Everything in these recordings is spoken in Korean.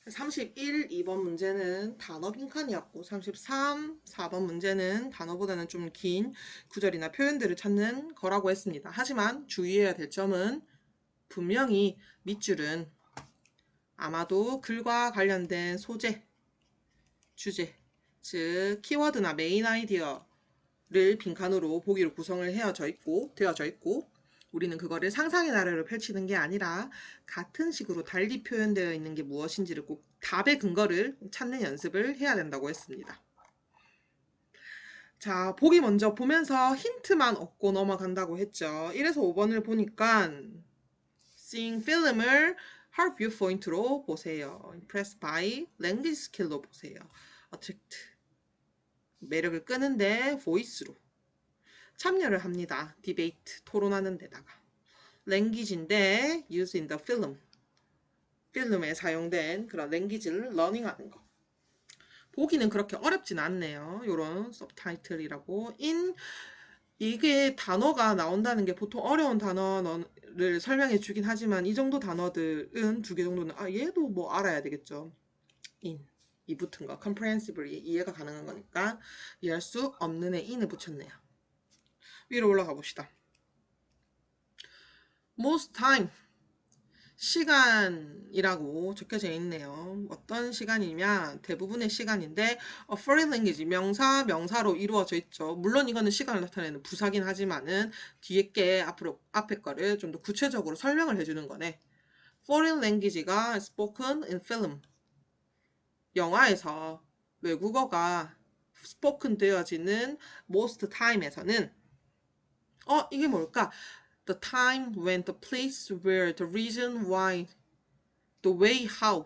31, 2번 문제는 단어 빈칸이었고 33, 4번 문제는 단어보다는 좀 긴 구절이나 표현들을 찾는 거라고 했습니다. 하지만 주의해야 될 점은 분명히 밑줄은 아마도 글과 관련된 소재, 주제, 즉 키워드나 메인 아이디어를 빈칸으로 보기로 구성을 되어져 있고 우리는 그거를 상상의 나래로 펼치는 게 아니라 같은 식으로 달리 표현되어 있는 게 무엇인지를 꼭 답의 근거를 찾는 연습을 해야 된다고 했습니다. 자, 보기 먼저 보면서 힌트만 얻고 넘어간다고 했죠. 1에서 5번을 보니까 seeing film을 heart viewpoint로 보세요. impressed by language skill로 보세요. attract 매력을 끄는데 voice로 참여를 합니다. debate 토론하는 데다가 language인데 used in the film 필름에 사용된 그런 랭귀지를 러닝하는 거. 보기는 그렇게 어렵진 않네요. 요런 서브타이틀이라고. 이게 단어가 나온다는 게 보통 어려운 단어를 설명해 주긴 하지만 이 정도 단어들은 두 개 정도는 얘도 뭐 알아야 되겠죠. 이 붙은 거 comprehensively 이해가 가능한 거니까 이해할 수 없는 애 in을 붙였네요. 위로 올라가 봅시다. most time 시간이라고 적혀져 있네요. 어떤 시간이냐? 대부분의 시간인데 a foreign language 명사로 이루어져 있죠. 물론 이거는 시간을 나타내는 부사긴 하지만은 뒤에 앞에 거를 좀 더 구체적으로 설명을 해주는 거네. foreign language가 spoken in film 영화에서 외국어가 spoken 되어지는 most time에서는 이게 뭘까? The time, when, the place, where, the reason, why, the way, how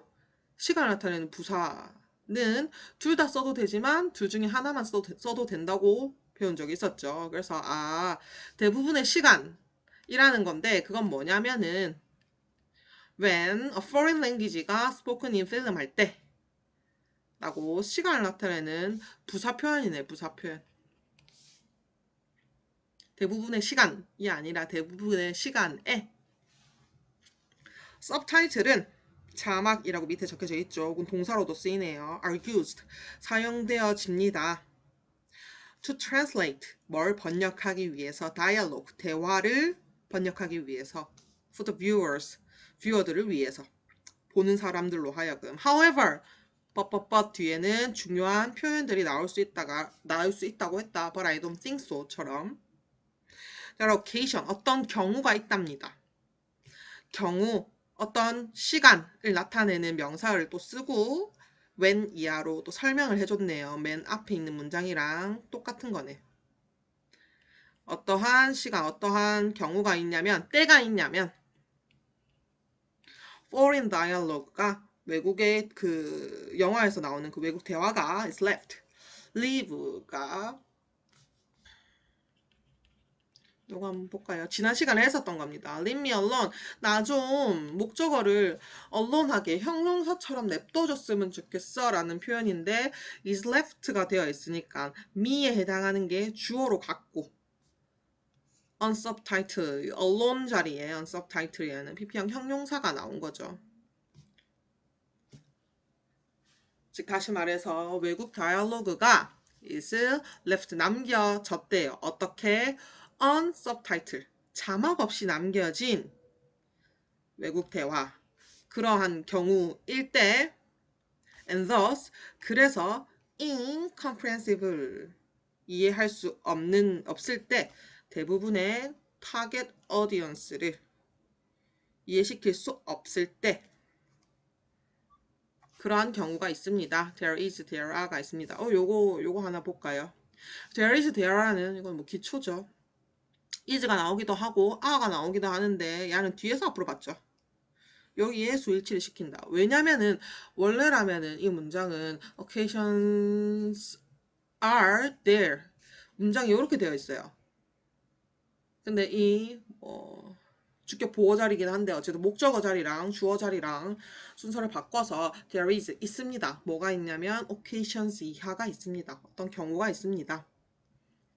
시간을 나타내는 부사는 둘 다 써도 되지만 둘 중에 하나만 써도 된다고 배운 적이 있었죠. 그래서 대부분의 시간이라는 건데 그건 뭐냐면은 when a foreign language가 spoken in film 할 때 라고 시간을 나타내는 부사 표현이네. 부사 표현. 대부분의 시간이 아니라 대부분의 시간에 서브타이틀은 자막이라고 밑에 적혀져 있죠. 혹은 동사로도 쓰이네요. are used 사용되어집니다. to translate 뭘 번역하기 위해서 dialogue 대화를 번역하기 위해서 for the viewers 뷰어들을 위해서 보는 사람들로 하여금 however but 뒤에는 중요한 표현들이 나올 수 있다고 했다. but I don't think so처럼 occasion 어떤 경우가 있답니다. 경우 어떤 시간을 나타내는 명사를 또 쓰고 when 이하로 또 설명을 해줬네요. 맨 앞에 있는 문장이랑 똑같은 거네. 어떠한 시간, 어떠한 경우가 있냐면 때가 있냐면 foreign dialogue가 외국의 그 영화에서 나오는 그 외국 대화가 is left, leave가 이거 한번 볼까요? 지난 시간에 했었던 겁니다. Leave me alone. 나 좀 목적어를 alone하게 형용사처럼 냅둬줬으면 좋겠어 라는 표현인데 is left가 되어 있으니까 me에 해당하는 게 주어로 갖고 unsubtitle, alone 자리에 unsubtitle에는 pp형 형용사가 나온 거죠. 즉 다시 말해서 외국 다이얼로그가 is left 남겨졌대요. 어떻게? unsubtitle 자막 없이 남겨진 외국 대화 그러한 경우일 때 and thus 그래서 incomprehensible 이해할 수 없을 때 대부분의 타겟 audience를 이해시킬 수 없을 때 그러한 경우가 있습니다. There is, there are가 있습니다. 요거 하나 볼까요? There is, there are는 이건 뭐 기초죠. is가 나오기도 하고 are가 나오기도 하는데 얘는 뒤에서 앞으로 봤죠. 여기에 수일치를 시킨다. 왜냐면은 원래라면은 이 문장은 occasions are there 문장이 이렇게 되어 있어요. 근데 이 주격 보호 자리긴 한데 어쨌든 목적어 자리랑 주어 자리랑 순서를 바꿔서 there is 있습니다. 뭐가 있냐면 occasions 이하가 있습니다. 어떤 경우가 있습니다.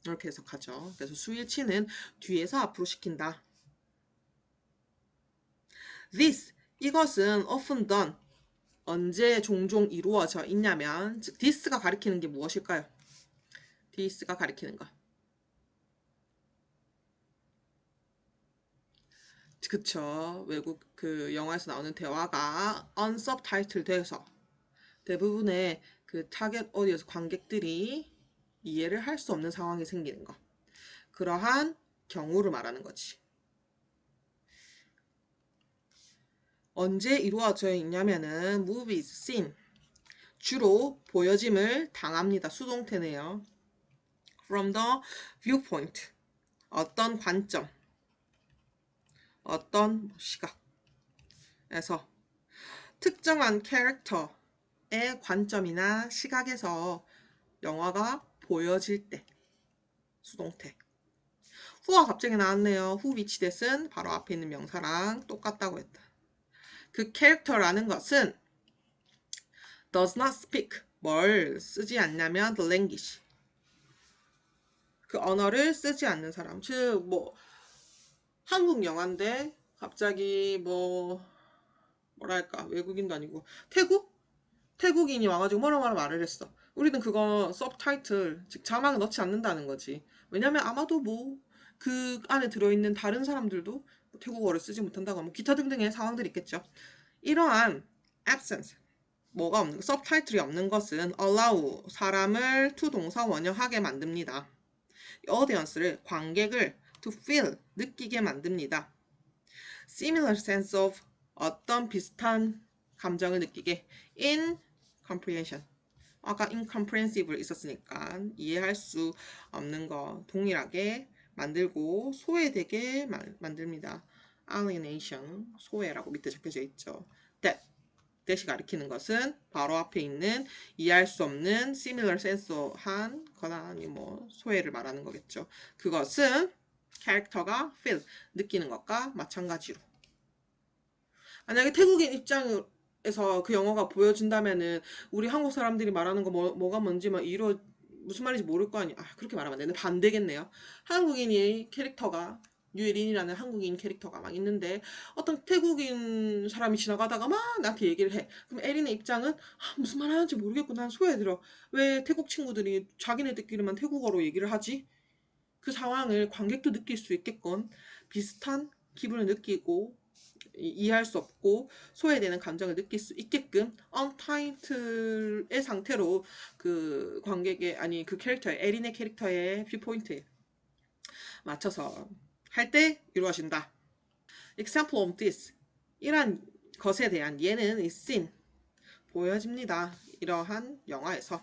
이렇게 해석하죠. 그래서 수일치는 뒤에서 앞으로 시킨다. This 이것은 often done 언제 종종 이루어져 있냐면 즉 this가 가리키는 게 무엇일까요? this가 가리키는 거. 그쵸. 외국 그 영화에서 나오는 대화가 unsubtitled 돼서 대부분의 그 타겟 오디언스 관객들이 이해를 할 수 없는 상황이 생기는 거. 그러한 경우를 말하는 거지. 언제 이루어져 있냐면은 movies, scene 주로 보여짐을 당합니다. 수동태네요. from the viewpoint 어떤 관점, 어떤 시각에서 특정한 캐릭터의 관점이나 시각에서 영화가 보여질 때 수동태. who가 갑자기 나왔네요. who which that은 바로 앞에 있는 명사랑 똑같다고 했다. 그 캐릭터라는 것은 does not speak 뭘 쓰지 않냐면 the language 그 언어를 쓰지 않는 사람. 즉 뭐 한국 영화인데 갑자기 뭐랄까 외국인도 아니고 태국인이 와가지고 뭐라 말을 했어. 우리는 그거 서브타이틀 즉 자막을 넣지 않는다는 거지. 왜냐면 아마도 뭐 그 안에 들어있는 다른 사람들도 뭐 태국어를 쓰지 못한다고 뭐 기타 등등의 상황들이 있겠죠. 이러한 absence 뭐가 없는 서브타이틀이 없는 것은 allow 사람을 to 동사 원형하게 만듭니다. audience를 관객을 to feel 느끼게 만듭니다. similar sense of 어떤 비슷한 감정을 느끼게 in comprehension 아까 incomprehensible 있었으니까 이해할 수 없는 거 동일하게 만들고 소외되게 만듭니다. alienation 소외라고 밑에 적혀져 있죠. that이 가리키는 것은 바로 앞에 있는 이해할 수 없는 similar sense한 거나 아니 뭐 소외를 말하는 거겠죠. 그것은 캐릭터가 feel 느끼는 것과 마찬가지로 만약에 태국인 입장에서 그 영화가 보여진다면은 우리 한국 사람들이 말하는 거 뭐가 뭔지 막 무슨 말인지 모를 거 아니야. 그렇게 말하면 안 되네. 반대겠네요. 한국인이 캐릭터가 유예린이라는 한국인 캐릭터가 막 있는데 어떤 태국인 사람이 지나가다가 막 나한테 얘기를 해. 그럼 에린의 입장은 무슨 말 하는지 모르겠고 난 소외들어. 왜 태국 친구들이 자기네들끼리만 태국어로 얘기를 하지? 그 상황을 관객도 느낄 수 있게끔 비슷한 기분을 느끼고 이해할 수 없고 소외되는 감정을 느낄 수 있게끔 언타이틀의 상태로 그 관객의 아니 그 캐릭터의 에린의 캐릭터의 뷰포인트에 맞춰서 할 때 이루어진다. Example of this 이러한 것에 대한 예는 is seen 보여집니다. 이러한 영화에서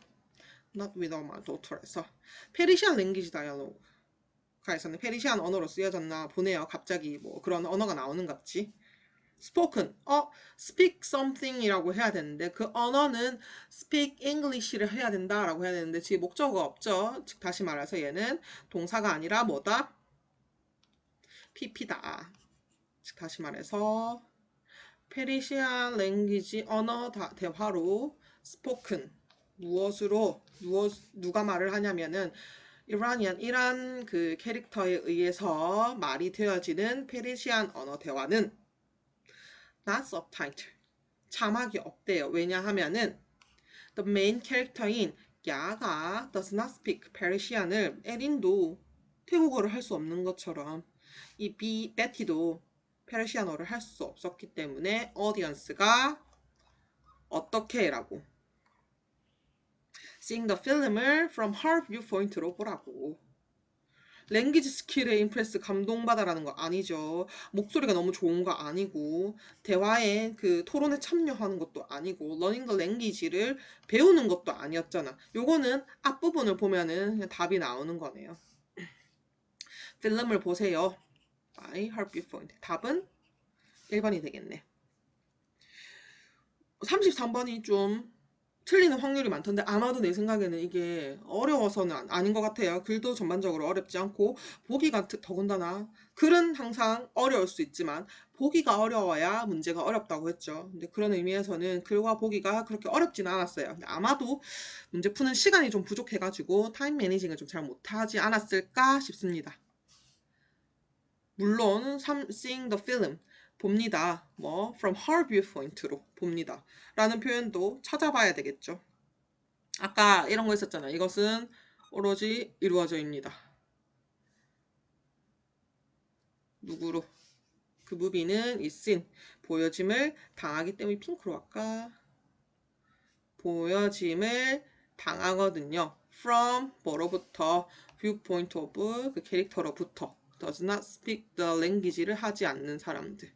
Not Without My Daughter에서 페르시안 랭귀지 다이얼로그 가에서는 페르시안 언어로 쓰여졌나 보네요. 갑자기 뭐 그런 언어가 나오는 같지. spoken, speak something이라고 해야 되는데 그 언어는 speak English를 해야 된다라고 해야 되는데 지금 목적어가 없죠. 즉 다시 말해서 얘는 동사가 아니라 뭐다? PP다. 즉 다시 말해서 페르시안 랭귀지 언어 대화로 spoken 무엇으로 누가 말을 하냐면은 이란 그 캐릭터에 의해서 말이 되어지는 페르시안 언어 대화는 not subtitle 자막이 없대요. 왜냐하면은 the main 캐릭터인 야가 does not speak 페르시안을 에린도 태국어를 할 수 없는 것처럼 이 베티도 페르시안어를 할 수 없었기 때문에 audience가 어떻게 라고 seeing the film을 from her viewpoint로 보라고. 랭귀지 스킬에 임프레스 감동받아라는 거 아니죠. 목소리가 너무 좋은 거 아니고 대화에 그 토론에 참여하는 것도 아니고 러닝 더 랭귀지를 배우는 것도 아니었잖아. 요거는 앞부분을 보면은 그냥 답이 나오는 거네요. 필름을 보세요. by her viewpoint. 답은 1번이 되겠네. 33번이 좀 틀리는 확률이 많던데 아마도 내 생각에는 이게 어려워서는 아닌 것 같아요. 글도 전반적으로 어렵지 않고 보기가 더군다나 글은 항상 어려울 수 있지만 보기가 어려워야 문제가 어렵다고 했죠. 근데 그런 의미에서는 글과 보기가 그렇게 어렵지는 않았어요. 근데 아마도 문제 푸는 시간이 좀 부족해가지고 타임 매니징을 좀 잘 못하지 않았을까 싶습니다. 물론 seeing the film 봅니다. 뭐 from her viewpoint로 봅니다. 라는 표현도 찾아봐야 되겠죠. 아까 이런 거 있었잖아. 이것은 오로지 이루어져입니다. 누구로? 그 무비는 is seen. 보여짐을 당하기 때문에 핑크로 할까? 보여짐을 당하거든요. from 뭐로부터 viewpoint of 그 캐릭터로부터 does not speak the language를 하지 않는 사람들.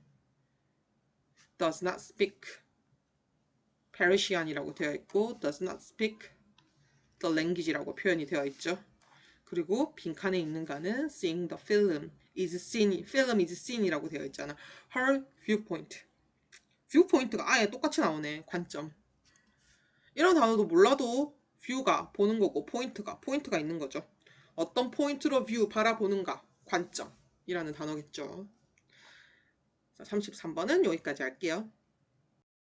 does not speak Parisian이라고 되어 있고 does not speak the language라고 표현이 되어 있죠. 그리고 빈칸에 있는 가는 seeing the film is seen, film is seen이라고 되어 있잖아. her viewpoint. viewpoint가 아예 똑같이 나오네. 관점. 이런 단어도 몰라도 view가 보는 거고 포인트가 있는 거죠. 어떤 포인트로 view 바라보는가 관점이라는 단어겠죠. 자, 33번은 여기까지 할게요.